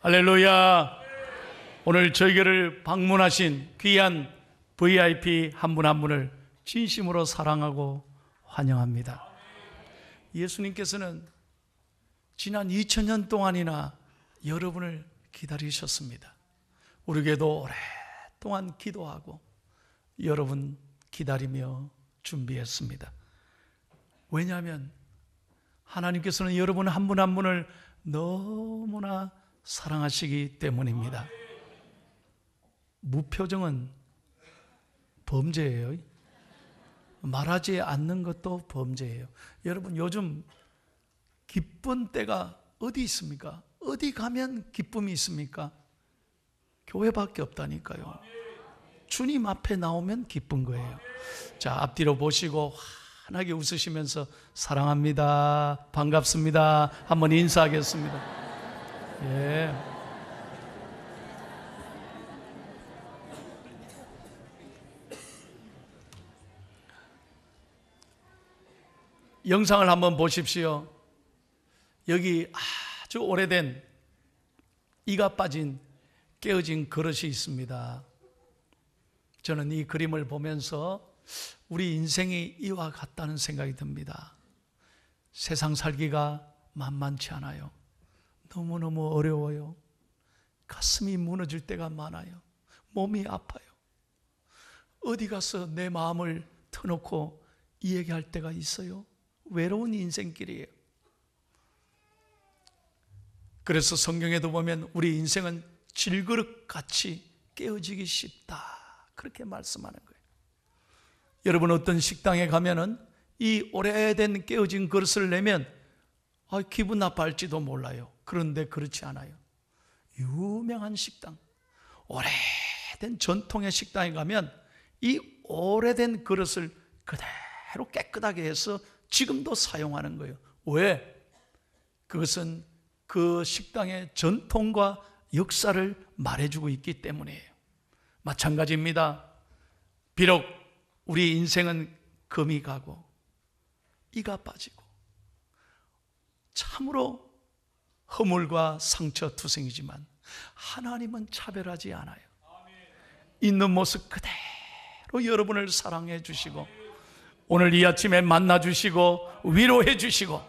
할렐루야. 오늘 저희를 방문하신 귀한 VIP 한 분 한 분을 진심으로 사랑하고 환영합니다. 예수님께서는 지난 2000년 동안이나 여러분을 기다리셨습니다. 우리에게도 오랫동안 기도하고 여러분 기다리며 준비했습니다. 왜냐하면 하나님께서는 여러분 한 분 한 분을 너무나 사랑하시기 때문입니다. 무표정은 범죄예요. 말하지 않는 것도 범죄예요. 여러분, 요즘 기쁜 때가 어디 있습니까? 어디 가면 기쁨이 있습니까? 교회밖에 없다니까요. 주님 앞에 나오면 기쁜 거예요. 자, 앞뒤로 보시고 환하게 웃으시면서 사랑합니다, 반갑습니다 한번 인사하겠습니다. 예. 영상을 한번 보십시오. 여기 아주 오래된 이가 빠진 깨어진 그릇이 있습니다. 저는 이 그림을 보면서 우리 인생이 이와 같다는 생각이 듭니다. 세상 살기가 만만치 않아요. 너무너무 어려워요. 가슴이 무너질 때가 많아요. 몸이 아파요. 어디 가서 내 마음을 터놓고 이야기할 때가 있어요. 외로운 인생길이에요. 그래서 성경에도 보면 우리 인생은 질그릇같이 깨어지기 쉽다, 그렇게 말씀하는 거예요. 여러분, 어떤 식당에 가면은 이 오래된 깨어진 그릇을 내면 기분 나빠할지도 몰라요. 그런데 그렇지 않아요. 유명한 식당, 오래된 전통의 식당에 가면 이 오래된 그릇을 그대로 깨끗하게 해서 지금도 사용하는 거예요. 왜? 그것은 그 식당의 전통과 역사를 말해주고 있기 때문이에요. 마찬가지입니다. 비록 우리 인생은 금이 가고 이가 빠지고 참으로 허물과 상처 투성이지만 하나님은 차별하지 않아요. 있는 모습 그대로 여러분을 사랑해 주시고 오늘 이 아침에 만나 주시고 위로해 주시고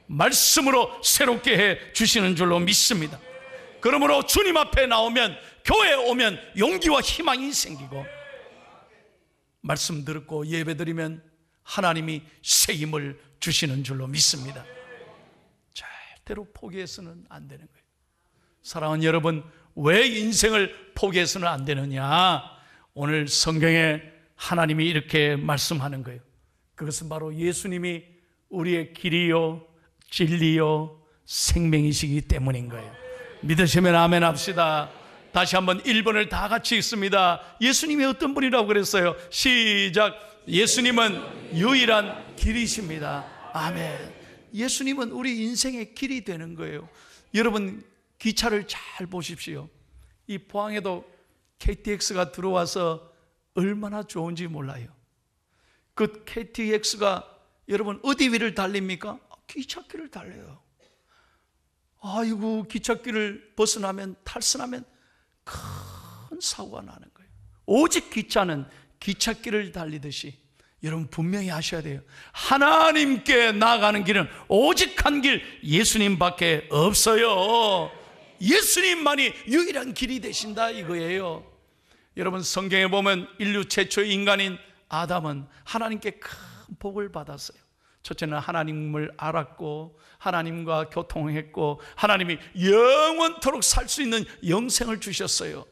말씀으로 새롭게 해 주시는 줄로 믿습니다. 그러므로 주님 앞에 나오면, 교회에 오면 용기와 희망이 생기고, 말씀 듣고 예배 드리면 하나님이 새 힘을 주시는 줄로 믿습니다. 절대로 포기해서는 안 되는 거예요. 사랑하는 여러분, 왜 인생을 포기해서는 안 되느냐? 오늘 성경에 하나님이 이렇게 말씀하는 거예요. 그것은 바로 예수님이 우리의 길이요 진리요 생명이시기 때문인 거예요. 믿으시면 아멘 합시다. 다시 한번 1번을 다 같이 읽습니다. 예수님이 어떤 분이라고 그랬어요? 시작. 예수님은 유일한 길이십니다. 아멘. 예수님은 우리 인생의 길이 되는 거예요. 여러분, 기차를 잘 보십시오. 이 포항에도 KTX가 들어와서 얼마나 좋은지 몰라요. 그 KTX가 여러분 어디 위를 달립니까? 기찻길을 달려요. 아이고, 기찻길을 벗어나면, 탈선하면 큰 사고가 나는 거예요. 오직 기차는 기찻길을 달리듯이 여러분 분명히 아셔야 돼요. 하나님께 나아가는 길은 오직 한 길, 예수님밖에 없어요. 예수님만이 유일한 길이 되신다 이거예요. 여러분, 성경에 보면 인류 최초의 인간인 아담은 하나님께 큰 복을 받았어요. 첫째는 하나님을 알았고 하나님과 교통했고 하나님이 영원토록 살 수 있는 영생을 주셨어요.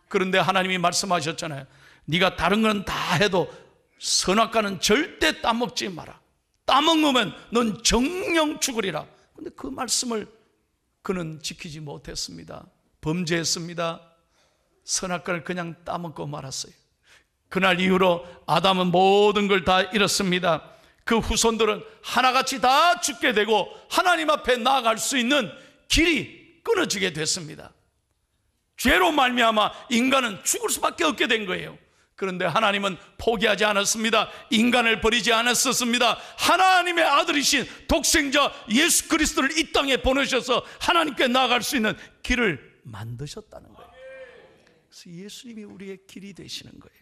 그런데 하나님이 말씀하셨잖아요. 네가 다른 건 다 해도 선악과는 절대 따먹지 마라. 따먹으면 넌 정령 죽으리라. 그런데 그 말씀을 그는 지키지 못했습니다. 범죄했습니다. 선악과를 그냥 따먹고 말았어요. 그날 이후로 아담은 모든 걸 다 잃었습니다. 그 후손들은 하나같이 다 죽게 되고 하나님 앞에 나아갈 수 있는 길이 끊어지게 됐습니다. 죄로 말미암아 인간은 죽을 수밖에 없게 된 거예요. 그런데 하나님은 포기하지 않았습니다. 인간을 버리지 않았었습니다. 하나님의 아들이신 독생자 예수 그리스도를 이 땅에 보내셔서 하나님께 나아갈 수 있는 길을 만드셨다는 거예요. 그래서 예수님이 우리의 길이 되시는 거예요.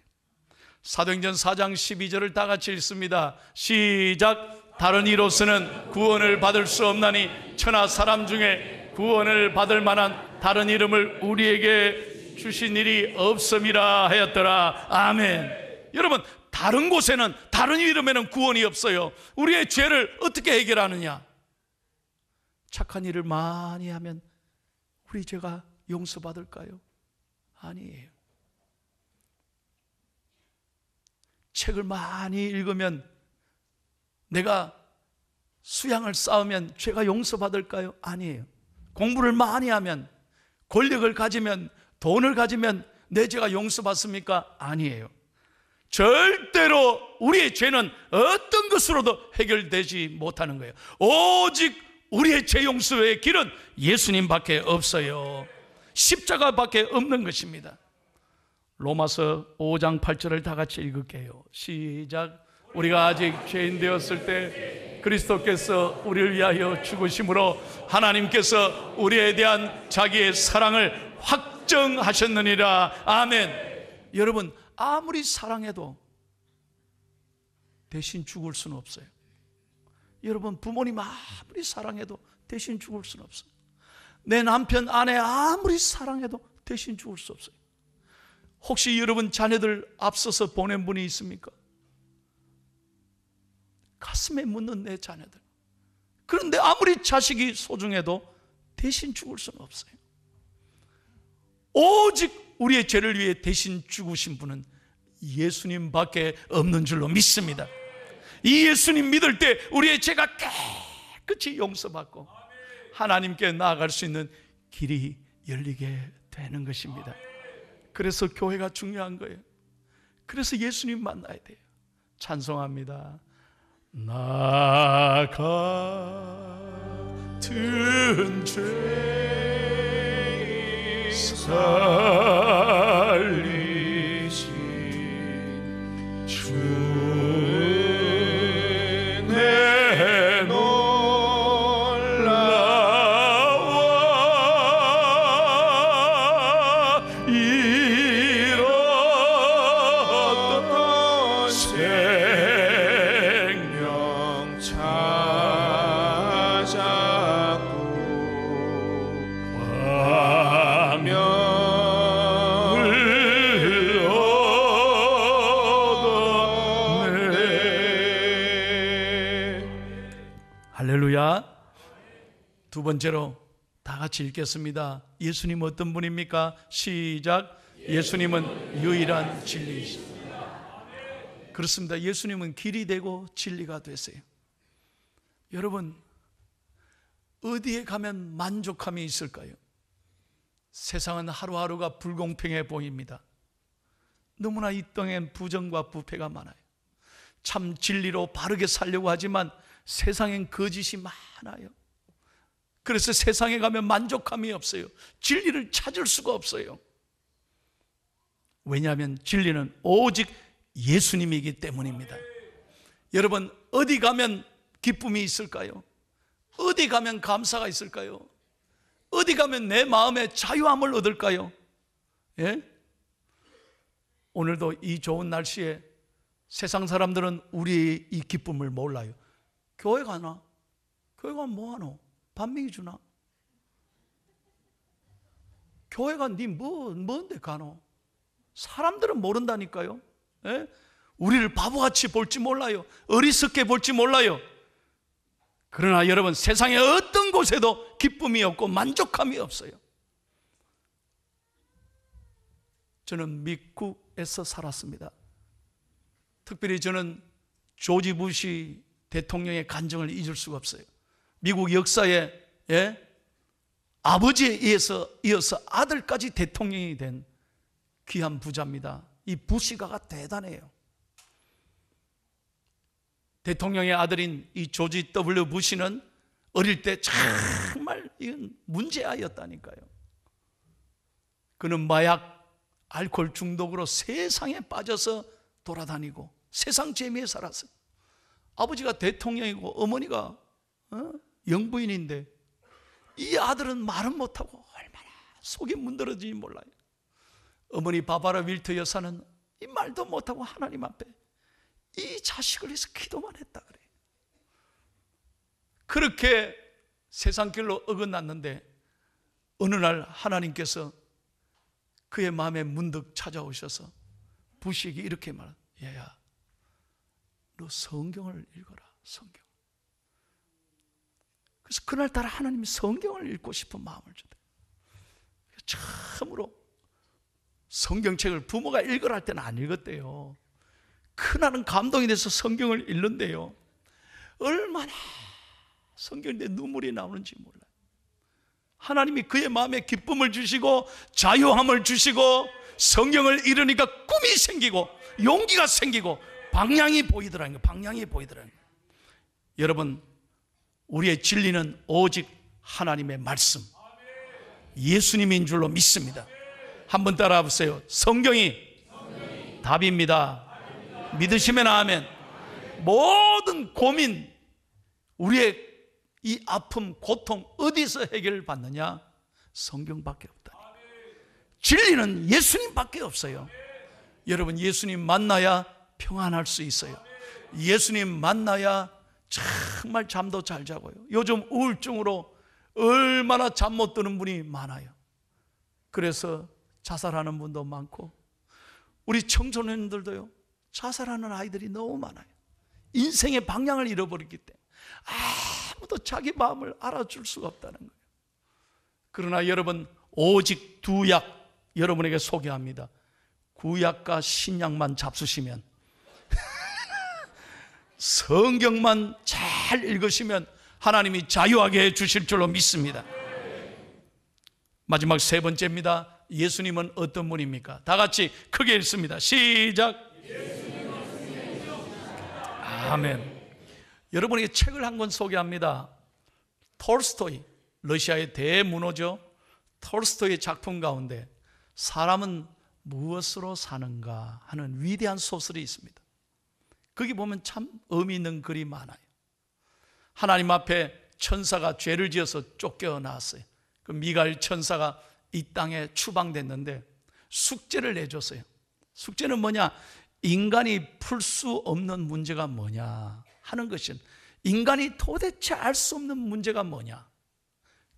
사도행전 4장 12절을 다 같이 읽습니다. 시작. 다른 이로서는 구원을 받을 수 없나니 천하 사람 중에 구원을 받을 만한 다른 이름을 우리에게 주신 일이 없음이라 하였더라. 아멘. 여러분, 다른 곳에는, 다른 이름에는 구원이 없어요. 우리의 죄를 어떻게 해결하느냐? 착한 일을 많이 하면 우리 죄가 용서받을까요? 아니에요. 책을 많이 읽으면, 내가 수양을 쌓으면 죄가 용서받을까요? 아니에요. 공부를 많이 하면, 권력을 가지면, 돈을 가지면 내 죄가 용서받습니까? 아니에요. 절대로 우리의 죄는 어떤 것으로도 해결되지 못하는 거예요. 오직 우리의 죄 용서의 길은 예수님밖에 없어요. 십자가밖에 없는 것입니다. 로마서 5장 8절을 다 같이 읽을게요. 시작. 우리가 아직 죄인 되었을 때 그리스도께서 우리를 위하여 죽으심으로 하나님께서 우리에 대한 자기의 사랑을 확정하셨느니라. 아멘. 여러분, 아무리 사랑해도 대신 죽을 수는 없어요. 여러분, 부모님 아무리 사랑해도 대신 죽을 수는 없어요. 내 남편, 아내 아무리 사랑해도 대신 죽을 수 없어요. 혹시 여러분 자녀들 앞서서 보낸 분이 있습니까? 가슴에 묻는 내 자녀들. 그런데 아무리 자식이 소중해도 대신 죽을 수는 없어요. 오직 우리의 죄를 위해 대신 죽으신 분은 예수님밖에 없는 줄로 믿습니다. 이 예수님 믿을 때 우리의 죄가 깨끗이 용서받고 하나님께 나아갈 수 있는 길이 열리게 되는 것입니다. 그래서 교회가 중요한 거예요. 그래서 예수님 만나야 돼요. 찬송합니다. 나 같은 죄인 살리신 주 내 놀라워 잃었던 생명 찾았고 할렐루야. 두 번째로 다 같이 읽겠습니다. 예수님 어떤 분입니까? 시작. 예수님은 유일한 진리이십니다. 그렇습니다. 예수님은 길이 되고 진리가 되세요. 여러분, 어디에 가면 만족함이 있을까요? 세상은 하루하루가 불공평해 보입니다. 너무나 이 땅엔 부정과 부패가 많아요. 참 진리로 바르게 살려고 하지만 세상엔 거짓이 많아요. 그래서 세상에 가면 만족함이 없어요. 진리를 찾을 수가 없어요. 왜냐하면 진리는 오직 예수님이기 때문입니다. 여러분, 어디 가면 기쁨이 있을까요? 어디 가면 감사가 있을까요? 어디 가면 내 마음에 자유함을 얻을까요? 예? 오늘도 이 좋은 날씨에 세상 사람들은 우리의 이 기쁨을 몰라요. 교회 가나? 교회 가면 뭐하노? 반미기 주나? 교회가 니 뭔데 가노? 사람들은 모른다니까요. 예? 우리를 바보같이 볼지 몰라요. 어리석게 볼지 몰라요. 그러나 여러분, 세상의 어떤 곳에도 기쁨이 없고 만족함이 없어요. 저는 미국에서 살았습니다. 특별히 저는 조지 부시 대통령의 간증을 잊을 수가 없어요. 미국 역사에 아버지에 이어서 아들까지 대통령이 된 귀한 부자입니다. 이 부시가가 대단해요. 대통령의 아들인 이 조지 W 부시는 어릴 때 정말 이건 문제아였다니까요. 그는 마약, 알코올 중독으로 세상에 빠져서 돌아다니고 세상 재미에 살았어요. 아버지가 대통령이고 어머니가 영부인인데 이 아들은 말은 못하고 얼마나 속이 문드러지지 몰라요. 어머니 바바라 윌트 여사는 이 말도 못하고 하나님 앞에 이 자식을 위해서 기도만 했다 그래요. 그렇게 세상길로 어긋났는데 어느 날 하나님께서 그의 마음에 문득 찾아오셔서 부시에게 이렇게 말한, 얘야, 너 성경을 읽어라, 성경. 그래서 그날따라 하나님이 성경을 읽고 싶은 마음을 주대요. 처음으로 성경책을 부모가 읽으라 할 때는 안 읽었대요. 그날은 감동이 돼서 성경을 읽는데요, 얼마나 성경인데 눈물이 나오는지 몰라요. 하나님이 그의 마음에 기쁨을 주시고 자유함을 주시고 성경을 읽으니까 꿈이 생기고 용기가 생기고 방향이 보이더라는 거예요. 방향이 보이더라는 거예요. 여러분, 우리의 진리는 오직 하나님의 말씀, 예수님인 줄로 믿습니다. 한번 따라해 보세요. 성경이 답입니다. 믿으시면 아멘. 모든 고민, 우리의 이 아픔, 고통 어디서 해결을 받느냐? 성경밖에 없다. 진리는 예수님밖에 없어요. 여러분, 예수님 만나야 평안할 수 있어요. 예수님 만나야 정말 잠도 잘 자고요. 요즘 우울증으로 얼마나 잠 못 드는 분이 많아요. 그래서 자살하는 분도 많고, 우리 청소년들도요, 자살하는 아이들이 너무 많아요. 인생의 방향을 잃어버렸기 때문에 아무도 자기 마음을 알아줄 수가 없다는 거예요. 그러나 여러분, 오직 두 약 여러분에게 소개합니다. 구약과 신약만 잡수시면 성경만 잘 읽으시면 하나님이 자유하게 해주실 줄로 믿습니다. 마지막 세 번째입니다. 예수님은 어떤 분입니까? 다 같이 크게 읽습니다. 시작. 아멘. 여러분에게 책을 한 권 소개합니다. 톨스토이, 러시아의 대문호죠. 톨스토이의 작품 가운데 사람은 무엇으로 사는가 하는 위대한 소설이 있습니다. 거기 보면 참 의미 있는 글이 많아요. 하나님 앞에 천사가 죄를 지어서 쫓겨나왔어요. 그 미가엘 천사가 이 땅에 추방됐는데 숙제를 내줬어요. 숙제는 뭐냐? 인간이 풀 수 없는 문제가 뭐냐 하는 것은, 인간이 도대체 알 수 없는 문제가 뭐냐.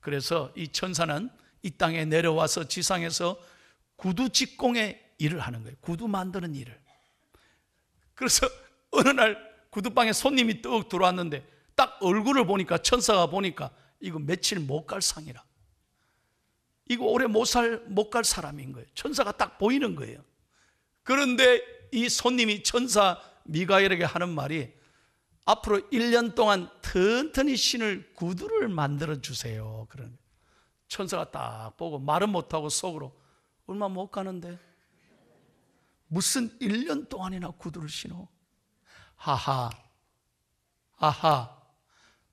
그래서 이 천사는 이 땅에 내려와서 지상에서 구두 직공의 일을 하는 거예요. 구두 만드는 일을. 그래서 어느 날 구두방에 손님이 떡 들어왔는데 딱 얼굴을 보니까, 천사가 보니까 이거 며칠 못 갈 상이라, 이거 오래 못 갈 사람인 거예요. 천사가 딱 보이는 거예요. 그런데 이 손님이 천사 미가엘에게 하는 말이, 앞으로 1년 동안 튼튼히 신을 구두를 만들어 주세요. 그런 천사가 딱 보고 말은 못하고 속으로, 얼마 못 가는데 무슨 1년 동안이나 구두를 신어? 하하, 아하,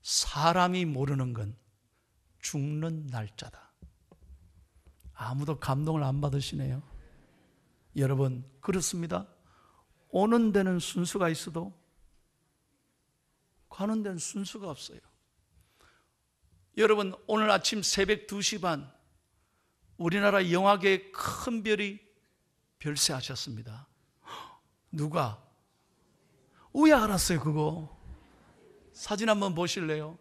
사람이 모르는 건 죽는 날짜다. 아무도 감동을 안 받으시네요. 여러분, 그렇습니다. 오는 데는 순서가 있어도 가는 데는 순서가 없어요. 여러분, 오늘 아침 새벽 2시 반 우리나라 영화계의 큰 별이 별세하셨습니다. 누가? 왜 알았어요 그거? 사진 한번 보실래요?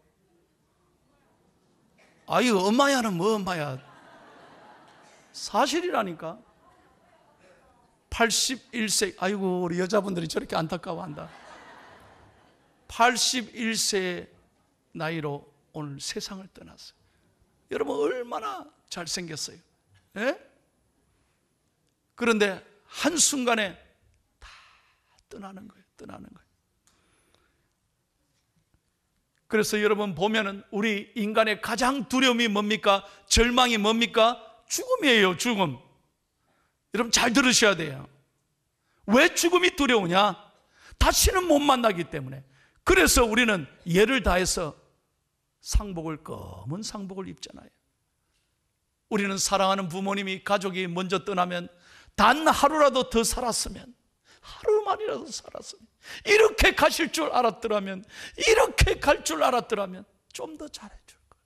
아이, 엄마야는 뭐 엄마야, 사실이라니까. 81세, 아이고 우리 여자분들이 저렇게 안타까워한다. 81세 나이로 오늘 세상을 떠났어요. 여러분, 얼마나 잘생겼어요. 예? 그런데 한순간에 다 떠나는 거예요. 그래서 여러분 보면은 우리 인간의 가장 두려움이 뭡니까? 절망이 뭡니까? 죽음이에요. 죽음. 여러분 잘 들으셔야 돼요. 왜 죽음이 두려우냐? 다시는 못 만나기 때문에. 그래서 우리는 예를 다해서 상복을, 검은 상복을 입잖아요. 우리는 사랑하는 부모님이, 가족이 먼저 떠나면 단 하루라도 더 살았으면, 하루만이라도 살았으면, 이렇게 가실 줄 알았더라면, 이렇게 갈 줄 알았더라면 좀 더 잘해줄 거예요.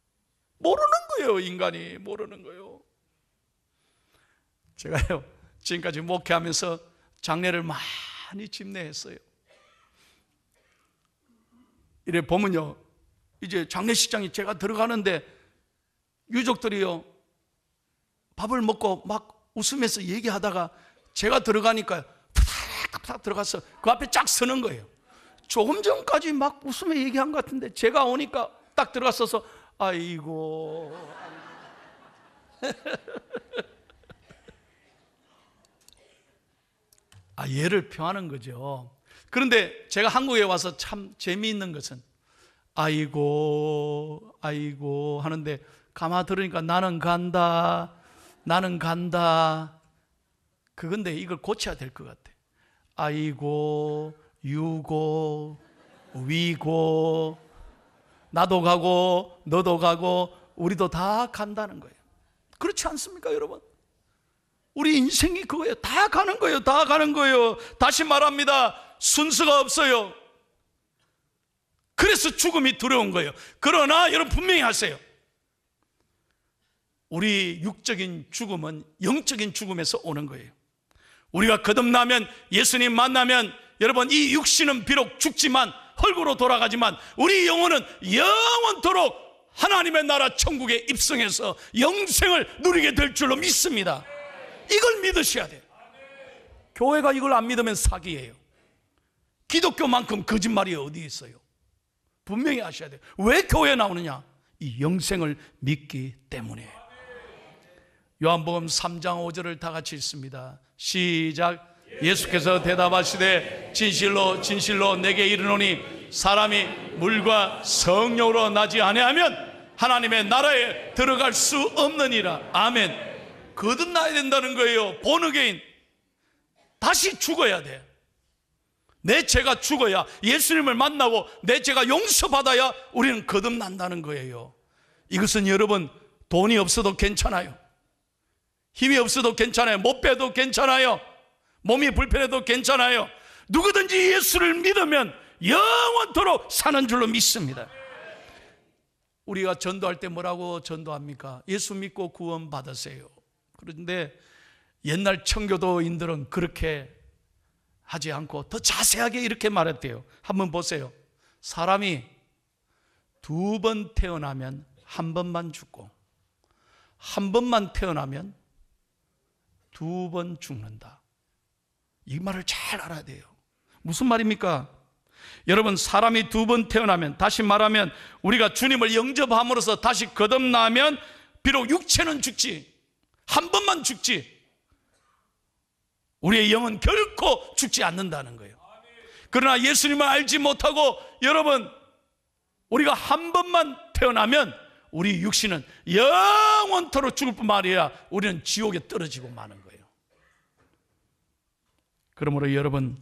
모르는 거예요. 인간이 모르는 거예요. 제가요, 지금까지 목회하면서 장례를 많이 집례했어요. 이래 보면요, 이제 장례식장에 제가 들어가는데 유족들이요, 밥을 먹고 막 웃으면서 얘기하다가 제가 들어가니까 탁탁 들어가서 그 앞에 쫙 서는 거예요. 조금 전까지 막 웃으며 얘기한 것 같은데 제가 오니까 딱 들어갔어서 아이고 얘를 표하는 거죠. 그런데 제가 한국에 와서 참 재미있는 것은 아이고 하는데 가만 들으니까 나는 간다 그건데 이걸 고쳐야 될 것 같아. 아이고 유고 위고 나도 가고 너도 가고 우리도 다 간다는 거예요. 그렇지 않습니까 여러분? 우리 인생이 그거예요. 다 가는 거예요. 다 가는 거예요. 다시 말합니다. 순서가 없어요. 그래서 죽음이 두려운 거예요. 그러나 여러분 분명히 하세요. 우리 육적인 죽음은 영적인 죽음에서 오는 거예요. 우리가 거듭나면, 예수님 만나면 여러분 이 육신은 비록 죽지만 흙으로 돌아가지만 우리 영혼은 영원토록 하나님의 나라 천국에 입성해서 영생을 누리게 될 줄로 믿습니다. 이걸 믿으셔야 돼요. 교회가 이걸 안 믿으면 사기예요. 기독교만큼 거짓말이 어디 있어요? 분명히 아셔야 돼요. 왜 교회에 나오느냐? 이 영생을 믿기 때문이에요. 요한복음 3장 5절을 다 같이 읽습니다. 시작. 예수께서 대답하시되 진실로 진실로 내게 이르노니 사람이 물과 성령으로 나지 아니하면 하나님의 나라에 들어갈 수 없느니라. 아멘. 거듭나야 된다는 거예요. 본어게인. 다시 죽어야 돼. 내 죄가 죽어야, 예수님을 만나고 내 죄가 용서받아야 우리는 거듭난다는 거예요. 이것은 여러분 돈이 없어도 괜찮아요. 힘이 없어도 괜찮아요. 못 빼도 괜찮아요. 몸이 불편해도 괜찮아요. 누구든지 예수를 믿으면 영원토록 사는 줄로 믿습니다. 우리가 전도할 때 뭐라고 전도합니까? 예수 믿고 구원 받으세요. 그런데 옛날 청교도인들은 그렇게 하지 않고 더 자세하게 이렇게 말했대요. 한번 보세요. 사람이 2번 태어나면 1번만 죽고, 1번만 태어나면 2번 죽는다. 이 말을 잘 알아야 돼요. 무슨 말입니까? 여러분, 사람이 2번 태어나면, 다시 말하면 우리가 주님을 영접함으로써 다시 거듭나면 비록 육체는 죽지, 1번만 죽지, 우리의 영은 결코 죽지 않는다는 거예요. 그러나 예수님을 알지 못하고 여러분, 우리가 1번만 태어나면 우리 육신은 영원토록 죽을 뿐만 아니라 우리는 지옥에 떨어지고 마는 거예요. 그러므로 여러분,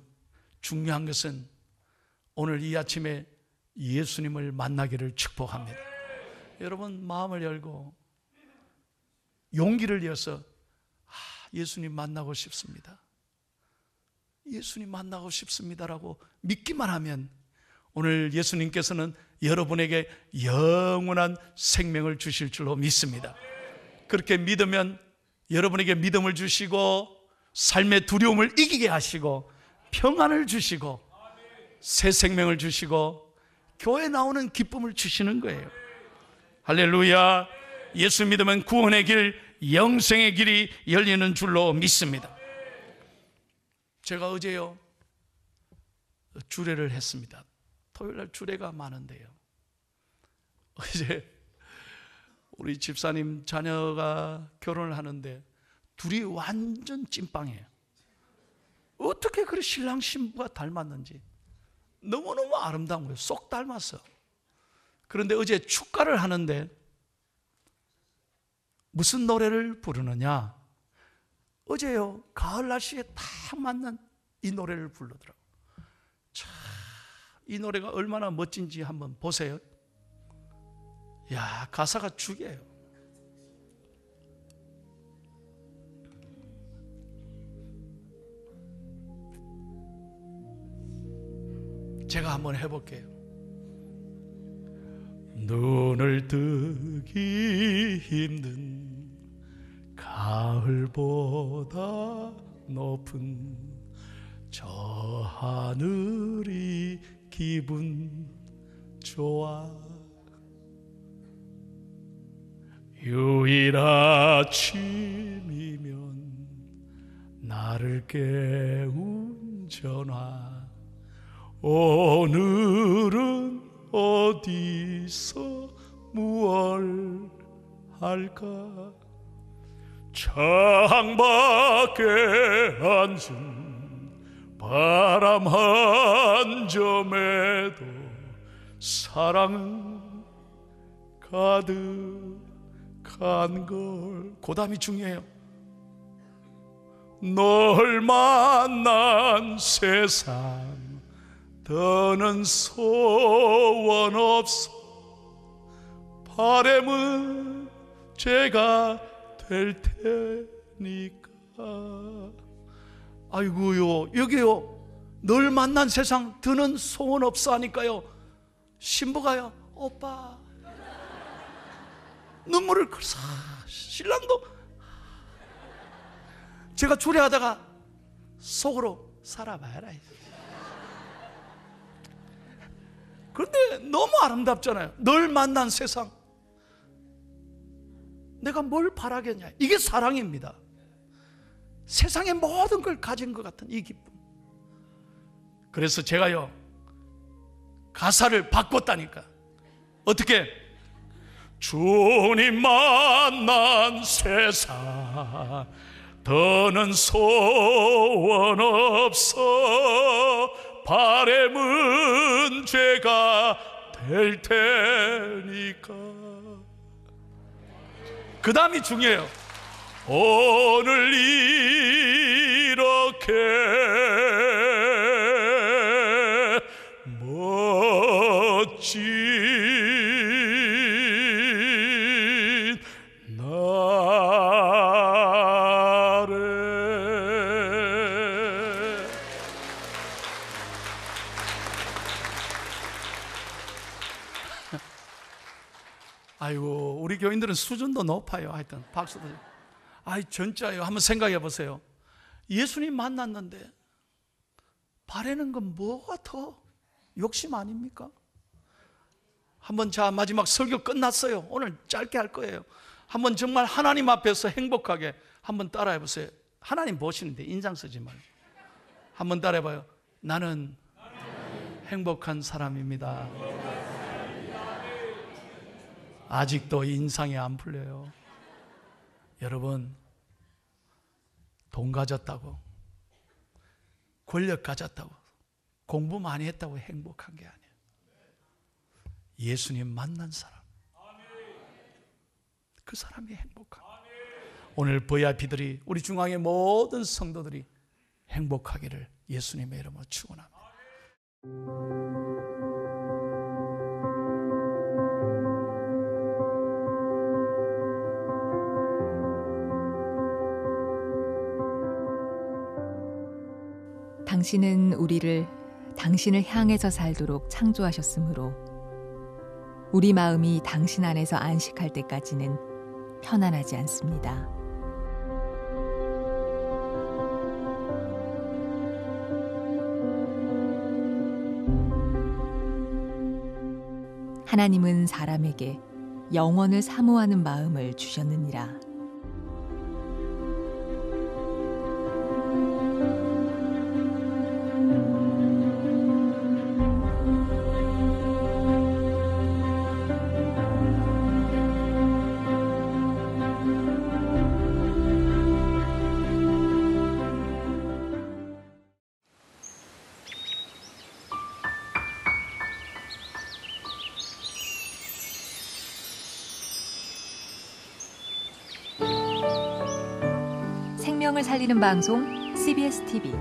중요한 것은 오늘 이 아침에 예수님을 만나기를 축복합니다. 여러분, 마음을 열고 용기를 내어서 예수님 만나고 싶습니다, 예수님 만나고 싶습니다라고 믿기만 하면 오늘 예수님께서는 여러분에게 영원한 생명을 주실 줄로 믿습니다. 그렇게 믿으면 여러분에게 믿음을 주시고 삶의 두려움을 이기게 하시고 평안을 주시고 새 생명을 주시고 교회 나오는 기쁨을 주시는 거예요. 할렐루야. 예수 믿으면 구원의 길, 영생의 길이 열리는 줄로 믿습니다. 제가 어제요 주례를 했습니다. 토요일날 주례가 많은데요, 어제 우리 집사님 자녀가 결혼을 하는데 둘이 완전 찐빵이에요. 어떻게 그리 신랑 신부가 닮았는지 너무너무 아름다운 거예요. 쏙 닮았어. 그런데 어제 축가를 하는데 무슨 노래를 부르느냐, 어제요 가을 날씨에 딱 맞는 이 노래를 부르더라고요. 참, 이 노래가 얼마나 멋진지 한번 보세요. 야, 가사가 죽여요. 제가 한번 해볼게요. 눈을 뜨기 힘든 가을 하늘보다 높은 저 하늘이 기분 좋아. 유일 아침이면 나를 깨운 전화. 오늘은 어디서 무얼 할까. 창밖에 앉은 바람 한 점에도 사랑은 가득한 걸. 고담이 중요해요. 널 만난 세상 더는 소원 없어. 바람은 제가 될 테니까. 아이고요, 여기요, 널 만난 세상 더는 소원 없어 하니까요, 신부가요, 오빠 눈물을 글썽. 신랑도. 제가 주례하다가 속으로 살아봐라. 그런데 너무 아름답잖아요. 널 만난 세상, 내가 뭘 바라겠냐. 이게 사랑입니다. 세상의 모든 걸 가진 것 같은 이 기쁨. 그래서 제가요, 가사를 바꿨다니까. 어떻게? 주님 만난 세상 더는 소원 없어. 바람은 죄가 될 테니까. 그 다음이 중요해요. 오늘 이렇게 멋진 아이고, 우리 교인들은 수준도 높아요. 하여튼 박수도. 아이, 진짜요. 한번 생각해 보세요. 예수님 만났는데 바라는 건 뭐가 더 욕심 아닙니까? 한번, 자, 마지막 설교 끝났어요. 오늘 짧게 할 거예요. 한번 정말 하나님 앞에서 행복하게 한번 따라해 보세요. 하나님 보시는데 인상 쓰지 말고 한번 따라해 봐요. 나는 행복한 사람입니다. 아직도 인상이 안 풀려요. 여러분, 돈 가졌다고, 권력 가졌다고, 공부 많이 했다고 행복한 게 아니에요. 예수님 만난 사람, 그 사람이 행복한 거예요. 오늘 VIP들이, 우리 중앙의 모든 성도들이 행복하기를 예수님의 이름으로 축원합니다. 당신은 우리를 당신을 향해서 살도록 창조하셨으므로 우리 마음이 당신 안에서 안식할 때까지는 편안하지 않습니다. 하나님은 사람에게 영원을 사모하는 마음을 주셨느니라. 생명을 살리는 방송 CBS TV